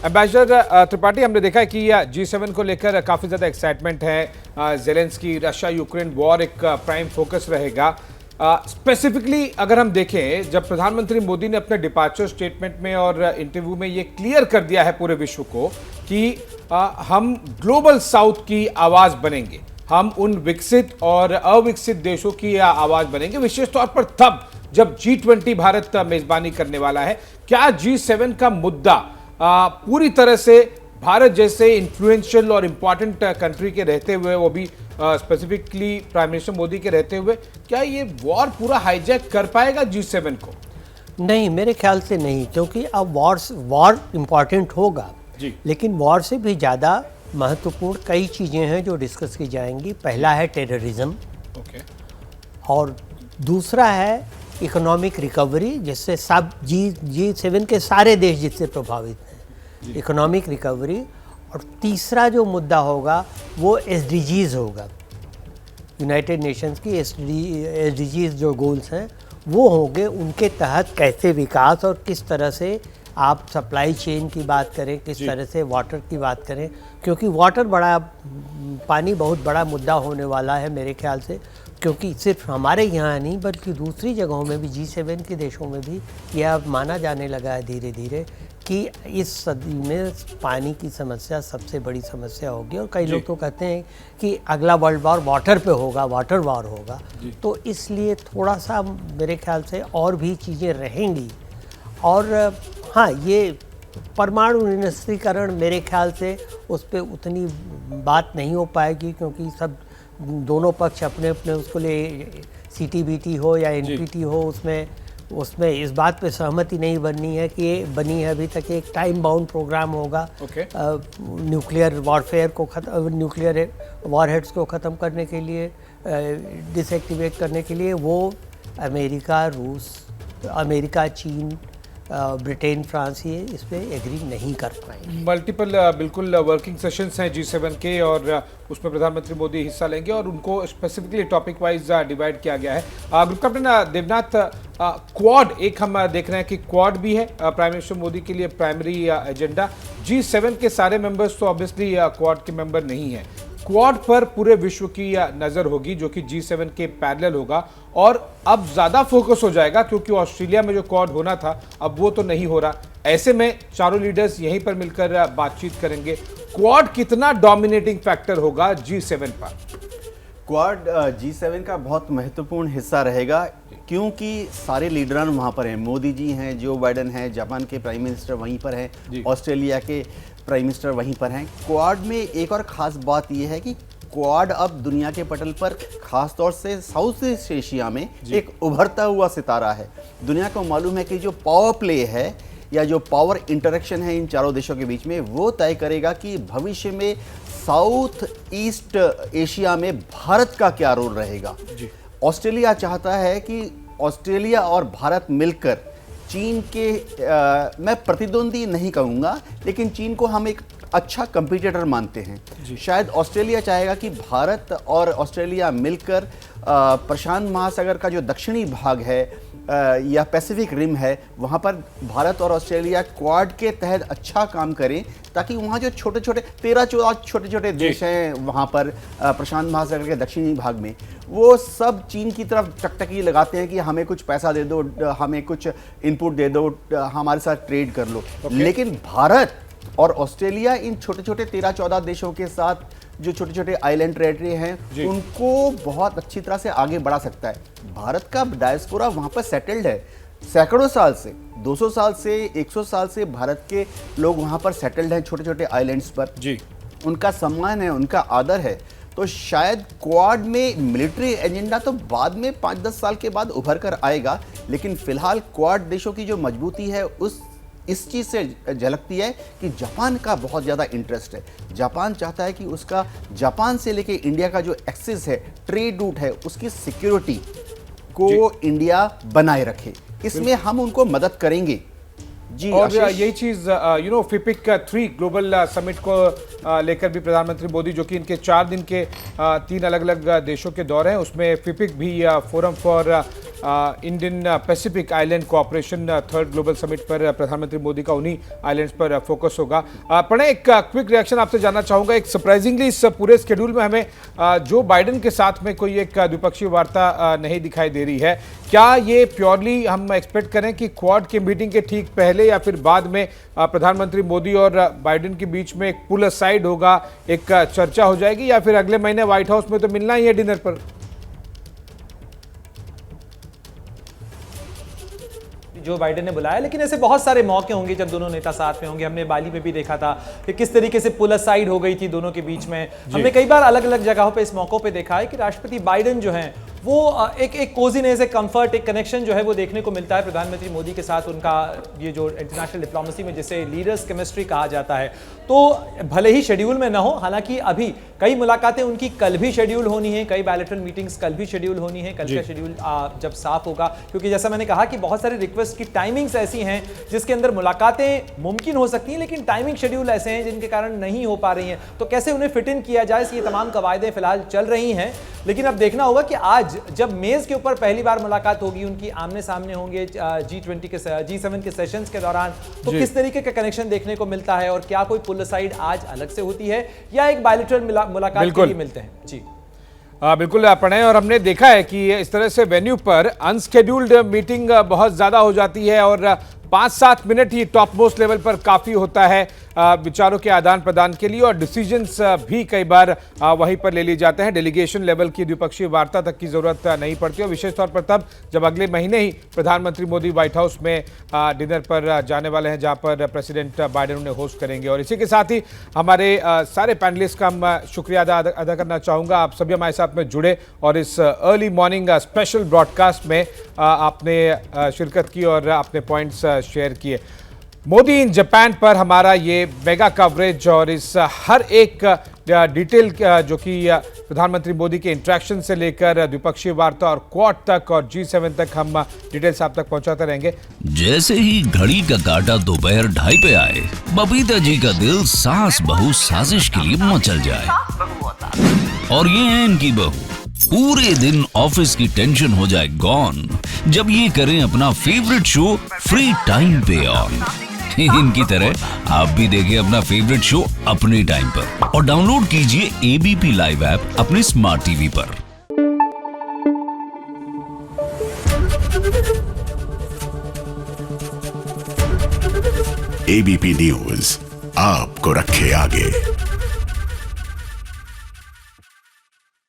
Ambassador Tripathi, हमने देखा है कि G7 को लेकर काफ़ी ज़्यादा एक्साइटमेंट है। ज़ेलेंस्की रशिया यूक्रेन वॉर एक प्राइम फोकस रहेगा। स्पेसिफिकली अगर हम देखें, जब प्रधानमंत्री मोदी ने अपने डिपार्चर स्टेटमेंट में और इंटरव्यू में ये क्लियर कर दिया है पूरे विश्व को कि हम ग्लोबल साउथ की आवाज़ बनेंगे, हम उन विकसित और अविकसित देशों की आवाज़ बनेंगे, विशेष तौर पर तब जब G20 भारत मेजबानी करने वाला है। क्या G7 का मुद्दा पूरी तरह से भारत जैसे इन्फ्लुएंशियल और इंपॉर्टेंट कंट्री के रहते हुए, वो भी स्पेसिफिकली प्राइम मिनिस्टर मोदी के रहते हुए, क्या ये वॉर पूरा हाईजैक कर पाएगा G7 को? नहीं, मेरे ख्याल से नहीं, क्योंकि अब वॉर इम्पॉर्टेंट होगा जी। लेकिन वॉर से भी ज़्यादा महत्वपूर्ण कई चीज़ें हैं जो डिस्कस की जाएंगी। पहला है टेररिज्म, ओके, और दूसरा है इकोनॉमिक रिकवरी, जिससे सब G7 के सारे देश जिससे प्रभावित हैं, इकोनॉमिक रिकवरी। और तीसरा जो मुद्दा होगा वो SDGs होगा, यूनाइटेड नेशंस की SDGs जो गोल्स हैं वो होंगे, उनके तहत कैसे विकास और किस तरह से आप सप्लाई चेन की बात करें, किस तरह से वाटर की बात करें, क्योंकि पानी बहुत बड़ा मुद्दा होने वाला है मेरे ख्याल से, क्योंकि सिर्फ हमारे यहाँ नहीं बल्कि दूसरी जगहों में भी, G7 के देशों में भी यह अब माना जाने लगा है धीरे धीरे कि इस सदी में पानी की समस्या सबसे बड़ी समस्या होगी। और कई लोग तो कहते हैं कि अगला वर्ल्ड वॉर वाटर पे होगा, वाटर वॉर होगा। तो इसलिए थोड़ा सा मेरे ख्याल से और भी चीज़ें रहेंगी। और हाँ, ये परमाणु निरस्त्रीकरण मेरे ख्याल से उस पर उतनी बात नहीं हो पाएगी, क्योंकि सब दोनों पक्ष अपने अपने उसको लिए CTBT हो या NPT हो, उसमें इस बात पे सहमति नहीं बननी है कि ये बनी है अभी तक। एक टाइम बाउंड प्रोग्राम होगा न्यूक्लियर वॉरफेयर को न्यूक्लियर वॉरहेड्स को ख़त्म करने के लिए, डिसएक्टिवेट करने के लिए। वो अमेरिका, चीन, ब्रिटेन, फ्रांस ये इस पर एग्री नहीं कर पाएंगे। मल्टीपल बिल्कुल वर्किंग सेशंस हैं G7 के, और उसमें प्रधानमंत्री मोदी हिस्सा लेंगे और उनको स्पेसिफिकली टॉपिक वाइज डिवाइड किया गया है। ग्रुप कैप्टन देवनाथ, क्वाड एक हम देख रहे हैं कि क्वाड भी है प्राइम मिनिस्टर मोदी के लिए प्राइमरी एजेंडा। G7 के सारे मेंबर्स तो ऑब्वियसली क्वाड के मेंबर नहीं हैं। क्वाड पर पूरे विश्व की नज़र होगी, जो कि G7 के पैरेलल होगा, और अब ज़्यादा फोकस हो जाएगा क्योंकि ऑस्ट्रेलिया में जो क्वाड होना था अब वो तो नहीं हो रहा। ऐसे में चारों लीडर्स यहीं पर मिलकर बातचीत करेंगे। क्वाड कितना डोमिनेटिंग फैक्टर होगा G7 पर? क्वाड G7 का बहुत महत्वपूर्ण हिस्सा रहेगा, क्योंकि सारे लीडरान वहाँ पर हैं। मोदी जी हैं, जो बाइडन हैं, जापान के प्राइम मिनिस्टर वहीं पर हैं, ऑस्ट्रेलिया के प्राइम मिनिस्टर वहीं पर हैं। क्वाड में एक और ख़ास बात यह है कि क्वाड अब दुनिया के पटल पर खास तौर से साउथ ईस्ट एशिया में एक उभरता हुआ सितारा है। दुनिया को मालूम है कि जो पावर प्ले है या जो पावर इंटरेक्शन है इन चारों देशों के बीच में, वो तय करेगा कि भविष्य में साउथ ईस्ट एशिया में भारत का क्या रोल रहेगा। ऑस्ट्रेलिया चाहता है कि ऑस्ट्रेलिया और भारत मिलकर चीन के मैं प्रतिद्वंदी नहीं कहूँगा, लेकिन चीन को हम एक अच्छा कंपटीटर मानते हैं। शायद ऑस्ट्रेलिया चाहेगा कि भारत और ऑस्ट्रेलिया मिलकर प्रशांत महासागर का जो दक्षिणी भाग है या पैसिफिक रिम है, वहाँ पर भारत और ऑस्ट्रेलिया क्वाड के तहत अच्छा काम करें, ताकि वहाँ जो छोटे छोटे 13-14 छोटे छोटे देश हैं वहाँ पर प्रशांत महासागर के दक्षिणी भाग में, वो सब चीन की तरफ टकटकी लगाते हैं कि हमें कुछ पैसा दे दो, हमें कुछ इनपुट दे दो, हमारे साथ ट्रेड कर लो। लेकिन भारत और ऑस्ट्रेलिया इन छोटे छोटे 13-14 देशों के साथ जो छोटे छोटे आइलैंड टेरिटरी हैं, उनको बहुत अच्छी तरह से आगे बढ़ा सकता है। भारत का डायस्पोरा वहाँ पर सेटल्ड है, सैकड़ों साल से, 200 साल से, 100 साल से भारत के लोग वहाँ पर सेटल्ड हैं छोटे छोटे आइलैंड्स पर। उनका सम्मान है, उनका आदर है। तो शायद क्वाड में मिलिट्री एजेंडा तो बाद में 5-10 साल के बाद उभर कर आएगा, लेकिन फिलहाल क्वाड देशों की जो मजबूती है इस चीज़ से झलकती है कि जापान का बहुत ज़्यादा इंटरेस्ट है। जापान चाहता है कि उसका जापान से लेके इंडिया का जो एक्सेस है, ट्रेड रूट है, उसकी सिक्योरिटी को इंडिया बनाए रखे। इसमें हम उनको मदद करेंगे। जी, और यही चीज़ फिपिक 3 ग्लोबल समिट को लेकर भी प्रधानमंत्री मोदी, जो कि इनके 4 दिन के 3 अलग अलग देशों के दौरे हैं, उसमें फिपिक भी forum for Indian Pacific island cooperation third global summit पर प्रधानमंत्री मोदी का उन्हीं आइलैंड्स पर फोकस होगा। प्रणय, एक क्विक रिएक्शन आपसे जानना चाहूंगा। एक सरप्राइजिंगली इस पूरे स्केड्यूल में हमें जो बाइडेन के साथ में कोई एक द्विपक्षीय वार्ता नहीं दिखाई दे रही है। क्या ये प्योरली हम एक्सपेक्ट करें कि क्वाड की मीटिंग के ठीक पहले या फिर बाद में प्रधानमंत्री मोदी और बाइडेन के बीच में एक पुल असाइड होगा, एक चर्चा हो जाएगी, या फिर अगले महीने व्हाइट हाउस में तो मिलना ही है डिनर पर? जो बाइडेन ने बुलाया, लेकिन ऐसे बहुत सारे मौके होंगे जब दोनों नेता साथ में होंगे। हमने बाली में भी देखा था कि किस तरीके से पुल असाइड हो गई थी दोनों के बीच में। हमने कई बार अलग अलग जगहों पे इस मौकों पे देखा है कि राष्ट्रपति बाइडेन जो हैं वो एक कोजीनेस, एक कंफर्ट, एक कनेक्शन जो है वो देखने को मिलता है प्रधानमंत्री मोदी के साथ। उनका ये जो इंटरनेशनल डिप्लोमेसी में जिसे लीडर्स केमिस्ट्री कहा जाता है, तो भले ही शेड्यूल में ना हो, हालांकि अभी कई मुलाकातें उनकी कल भी शेड्यूल होनी है, कई बायलैटरल मीटिंग्स कल भी शेड्यूल होनी है। कल का शेड्यूल जब साफ होगा, क्योंकि जैसा मैंने कहा कि बहुत सारे रिक्वेस्ट की टाइमिंग्स ऐसी हैं जिसके अंदर मुलाकातें मुमकिन हो सकती हैं, लेकिन टाइमिंग शेड्यूल ऐसे हैं जिनके कारण नहीं हो पा रही हैं। तो कैसे उन्हें फिट इन किया जाए, ये तमाम कवायदें फिलहाल चल रही हैं। लेकिन अब देखना होगा कि आज जब मेज के ऊपर पहली बार मुलाकात होगी, उनकी आमने सामने होंगे G20 के G7 के सेशंस के दौरान, तो किस तरीके का कनेक्शन देखने को मिलता है और क्या कोई पुल असाइड आज अलग से होती है या एक बायलैटरल मुलाकात के लिए मिलते हैं। जी बिल्कुल प्रणय, और हमने देखा है कि इस तरह से वेन्यू पर अनस्केड्यूल्ड मीटिंग बहुत ज़्यादा हो जाती है और 5-7 मिनट ही टॉप मोस्ट लेवल पर काफ़ी होता है विचारों के आदान प्रदान के लिए, और डिसीजंस भी कई बार वहीं पर ले लिए जाते हैं। डेलीगेशन लेवल की द्विपक्षीय वार्ता तक की ज़रूरत नहीं पड़ती, और विशेष तौर पर तब जब अगले महीने ही प्रधानमंत्री मोदी व्हाइट हाउस में डिनर पर जाने वाले हैं, जहां पर प्रेसिडेंट बाइडेन उन्हें होस्ट करेंगे। और इसी के साथ ही हमारे सारे पैनलिस्ट का मैं शुक्रिया अदा करना चाहूँगा। आप सभी हमारे साथ में जुड़े और इस अर्ली मॉर्निंग स्पेशल ब्रॉडकास्ट में आपने शिरकत की और अपने पॉइंट्स शेयर किए। मोदी इन जापान पर हमारा ये मेगा कवरेज और इस हर एक डिटेल जो कि प्रधानमंत्री मोदी के इंटरेक्शन से लेकर द्विपक्षीय वार्ता और क्वाड तक और G7 तक हम डिटेल्स आप तक पहुंचाते रहेंगे। जैसे ही घड़ी का काटा दोपहर 2:30 पे आए, बबीता जी का दिल सास बहू साजिश के लिए मचल जाए। और ये है इनकी बहू, पूरे दिन ऑफिस की टेंशन हो जाए गॉन जब ये करें अपना फेवरेट शो फ्री टाइम पे ऑन। इनकी तरह आप भी देखिए अपना फेवरेट शो अपने टाइम पर और डाउनलोड कीजिए ABP लाइव ऐप अपने स्मार्ट टीवी पर। ABP न्यूज आपको रखे आगे।